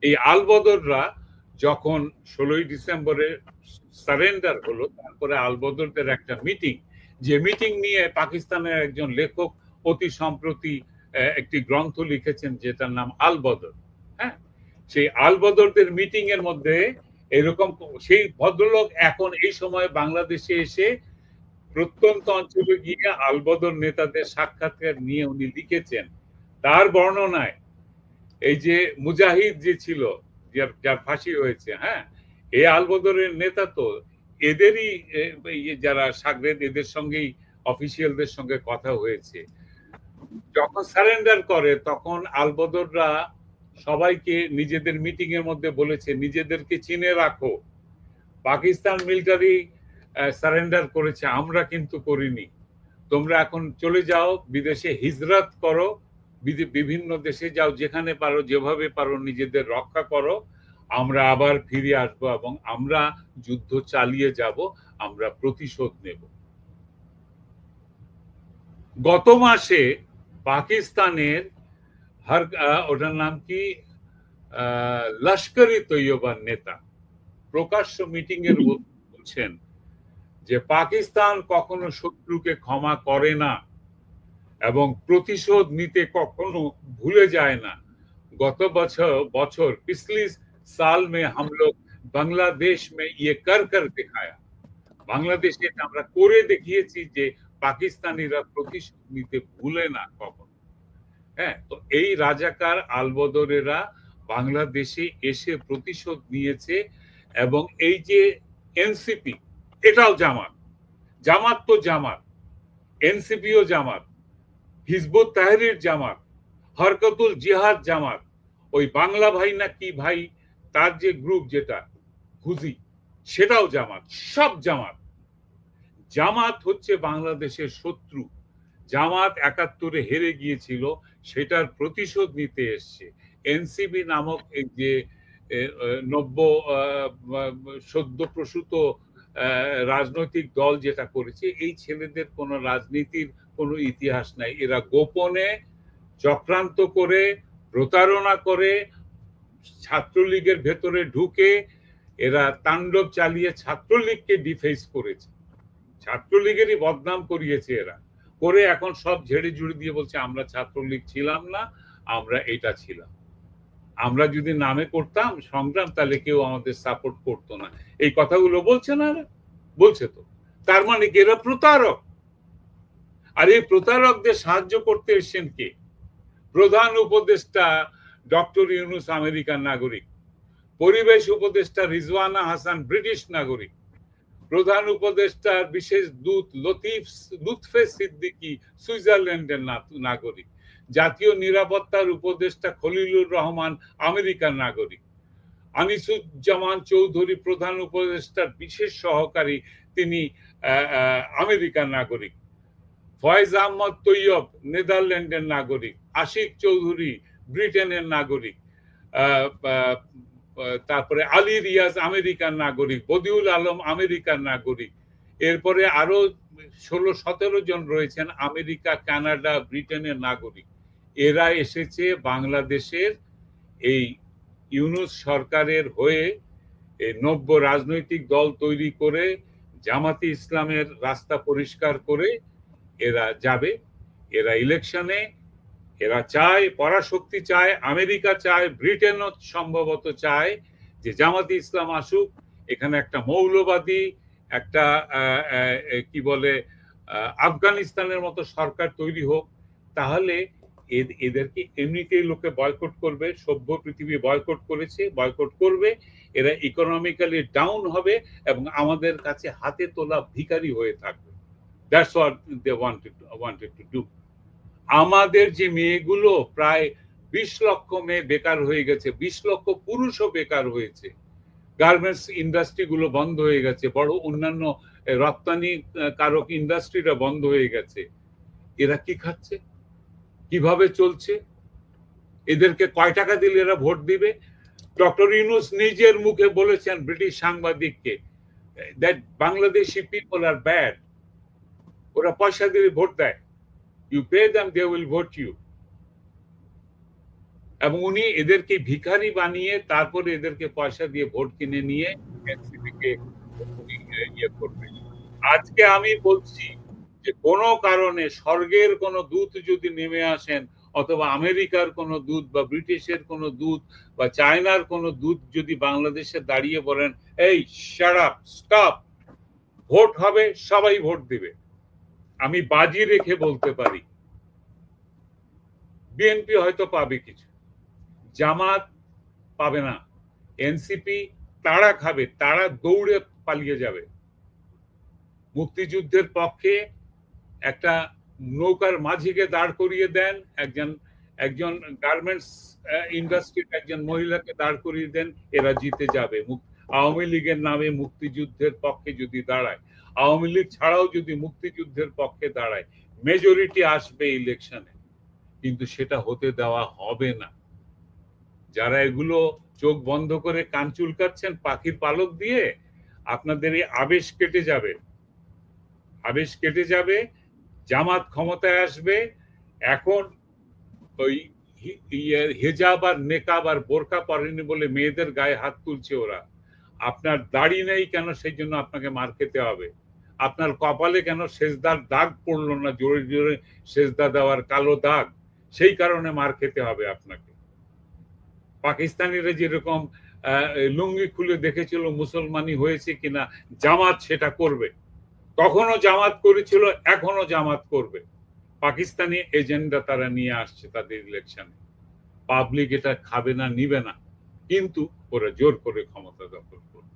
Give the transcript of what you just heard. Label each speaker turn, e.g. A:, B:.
A: এই আলবদররা যখন 16ই ডিসেম্বরে সারেন্ডার হলো, তারপরে আলবদরদের একটা মিটিং, যে মিটিং নিয়ে পাকিস্তানের একজন লেখক অতি সম্প্রতি একটি গ্রন্থ লিখেছেন যেটার নাম আলবদর। হ্যাঁ, সেই আলবদরদের মিটিং এর মধ্যে এরকম সেই ভদ্রলোক এখন এই সময় বাংলাদেশে এসে প্রত্যন্ত অঞ্চলে গিয়ে আলবদর নেতাদের সাক্ষাৎকার নিয়ে উনি লিখেছেন। তার বর্ণনায় এই যে মুজাহিদ যে ছিল, যার ফাঁসি হয়েছে, হ্যাঁ, এই আলবদরের নেতা তো এদেরই যারা সাগরেদ, এদের সঙ্গেই অফিসিয়ালদের সঙ্গে কথা হয়েছে। যখন সারেন্ডার করে তখন আলবদররা সবাইকে নিজেদের মিটিং এর মধ্যে বলেছে নিজেদেরকে চিনে রাখো, পাকিস্তান মিলিটারি সারেন্ডার করেছে, আমরা কিন্তু করিনি। তোমরা এখন চলে যাও, বিদেশে হিজরত করো, বিভিন্ন দেশে যাও, যেখানে পারো যেভাবে পারো নিজেদের রক্ষা করো, আমরা আবার ফিরে আসবো এবং আমরা যুদ্ধ চালিয়ে যাব, আমরা প্রতিশোধ নেব। গত মাসে পাকিস্তানের ওটার নাম কি, লস্করি তৈয়বার নেতা প্রকাশ্য মিটিং এর বলছেন যে পাকিস্তান কখনো শত্রুকে ক্ষমা করে না এবং প্রতিশোধ নিতে কখনো ভুলে যায় না। गत बছর पिछले साल में हम लोग बांग्लादेश में ये कर दिखाया, বাংলাদেশে আমরা করে দেখিয়েছি যে পাকিস্তানিরা প্রতিশোধ নিতে ভুলে না কখনো। হ্যাঁ, তো এই রাজাকার আলবদরেরা বাংলাদেশে এসে প্রতিশোধ নিয়েছে এবং এই যে এনসিপি, এটাও জামাত, জামাত তো জামাত, এনসিপিও জামাত, হিজবুত তাহরির জামাত, হরকতুল জিহাদ জামাত, ওই বাংলা ভাই না কি ভাই তার যে গ্রুপ যেটা হুজি, সেটাও জামাত, সব জামাত। জামাত হচ্ছে বাংলাদেশের শত্রু। জামাত ৭১-এ হেরে গিয়েছিল, সেটার প্রতিশোধ নিতে এসছে। এনসিপি নামক এই যে নব্য সদ্য প্রসূত রাজনৈতিক দল যেটা করেছে, এই ছেলেদের কোনো রাজনীতির কোনো ইতিহাস নাই। এরা গোপনে চক্রান্ত করে, প্রতারণা করে, ছাত্রলীগের ভেতরে ঢুকে এরা তাণ্ডব চালিয়ে ছাত্রলীগকে ডিফেস করেছে, ছাত্রলীগেরই বদনাম করিয়েছে এরা, করে এখন সব ঝেড়ে ঝুড়ে দিয়ে বলছে আমরা ছাত্রলীগ ছিলাম না, আমরা এটা ছিলাম। আমরা যদি নামে করতাম সংগ্রাম তাহলে কেউ আমাদের সাপোর্ট করতো না। এই কথাগুলো বলছে না, বলছে তো। তার মানে কি এরা প্রতারক? আর এই প্রতারকদের সাহায্য করতে এসেছেন কে? প্রধান উপদেষ্টা ডক্টর ইউনুস আমেরিকান নাগরিক, পরিবেশ উপদেষ্টা রিজওয়ানা হাসান ব্রিটিশ নাগরিক, প্রধান উপদেষ্টার বিশেষ দূত লুৎফে সিদ্দিকী সুইজারল্যান্ডের নাগরিক, জাতীয় নিরাপত্তার উপদেষ্টা খলিলুর রহমান আমেরিকান নাগরিক, আনিসুজ্জামান চৌধুরী প্রধান উপদেষ্টার বিশেষ সহকারী, তিনি আমেরিকান নাগরিক, ফয়েজ আহমদ তৈয়ব নেদারল্যান্ডের নাগরিক, আশিক চৌধুরী ব্রিটেনের নাগরিক, তারপরে আলী রিয়াজ আমেরিকান নাগরিক, বদিউল আলম আমেরিকান নাগরিক, এরপরে আরো 16-17 জন রয়েছেন আমেরিকা, কানাডা, ব্রিটেনের নাগরিক। এরা এসেছে বাংলাদেশের এই ইউনুস সরকারের হয়ে নব্য রাজনৈতিক দল তৈরি করে জামাতে ইসলামের রাস্তা পরিষ্কার করে এরা যাবে, এরা ইলেকশনে, এরা চায়, পরাশক্তি চায়, আমেরিকা চায়, ব্রিটেনও সম্ভবত চায় যে জামাতে ইসলাম আসুক, এখানে একটা মৌলবাদী, একটা কি বলে আফগানিস্তানের মতো সরকার তৈরি হোক, তাহলে এদেরকে এমনিতেই লোকে বয়কট করবে, সভ্য পৃথিবী বয়কট করেছে, বয়কট করবে, এরা ইকোনমিক্যালি ডাউন হবে এবং আমাদের কাছে হাতে তোলা ভিখারি হয়ে থাকবে। That's what they wanted to do. আমাদের যে মেয়েগুলো, প্রায় 20 লক্ষ মেয়ে বেকার হয়ে গেছে, 20 লক্ষ পুরুষও বেকার হয়েছে, গার্মেন্টস ইন্ডাস্ট্রি গুলো বন্ধ হয়ে গেছে, বড় অন্যান্য রপ্তানি কারক ইন্ডাস্ট্রিটা বন্ধ হয়ে গেছে। এরা কি খাচ্ছে, কিভাবে চলছে, এদেরকে কয় টাকা দিলে এরা ভোট দিবে? ডক্টর ইউনুস নিজের মুখে বলেছেন ব্রিটিশ সাংবাদিককে that Bangladeshi people are bad, ওরা পয়সা দিয়ে ভোট দেয়, you pay them, they will vote you. এবং উনি এদেরকে ভিখারি বানিয়ে তারপরে এদেরকে পয়সা দিয়ে ভোট কিনে নিয়ে এনসিপিকে উনি ইয়ে করবেন। আজকে আমি বলছি যে কোন কারণে স্বর্গের কোন দূত যদি নেমে আসেন অথবা আমেরিকার কোন দূত বা ব্রিটিশের কোন দূত বা চায়নার কোন দূত যদি বাংলাদেশে দাঁড়িয়ে বলেন, এই শাট আপ, স্টপ, ভোট হবে, সবাই ভোট দিবে, আমি বাজি রেখে বলতে পারি বিএনপি হয়তো পাবে কিছু, জামাত পাবে না, এনসিপি তারা খাবে, তারা দৌড়ে পালিয়ে যাবে। মুক্তিযুদ্ধের পক্ষে একটা নৌকার মাঝিকে দাঁড় করিয়ে দেন, একজন গার্মেন্টস ইন্ডাস্ট্রির একজন মহিলাকে দাঁড় করিয়ে দেন, এরা জিতে যাবে। আওয়ামী লীগের নামে মুক্তিযুদ্ধের পক্ষে যদি দাঁড়ায়, আওয়ামী লীগ ছাড়াও যদি মুক্তিযুদ্ধের পক্ষে দাঁড়ায়, মেজরিটি আসবে ইলেকশনে, কিন্তু সেটা হতে দেওয়া হবে না। যারা এগুলো চোখ বন্ধ করে কান চুলকাচ্ছেন পাখির পালক দিয়ে, আপনাদের এই আবেশ কেটে যাবে, আবেশ কেটে যাবে, জামাত ক্ষমতায় আসবে। এখন ওই হিজাব আর নেকাব আর বোরকা পরেনি বলে মেয়েদের গায়ে হাত তুলছে ওরা। আপনার দাড়ি নেই কেন সেই জন্য আপনাকে মার খেতে হবে, আপনার কপালে কেন সেজদার দাগ পড়লো না, জোরে জোরে সেজদা দেওয়ার কালো দাগ, সেই কারণে মার খেতে হবে আপনাকে। পাকিস্তানিরা যেরকম লুঙ্গি খুলে দেখেছিল মুসলমানি হয়েছে কিনা, জামাত সেটা করবে, তখনও জামাত করেছিল, এখনো জামাত করবে। পাকিস্তানি এজেন্ডা তারা নিয়ে আসছে তাদের ইলেকশনে, পাবলিক এটা খাবে না, নিবে না, কিন্তু ওরা জোর করে ক্ষমতা দখল করবে।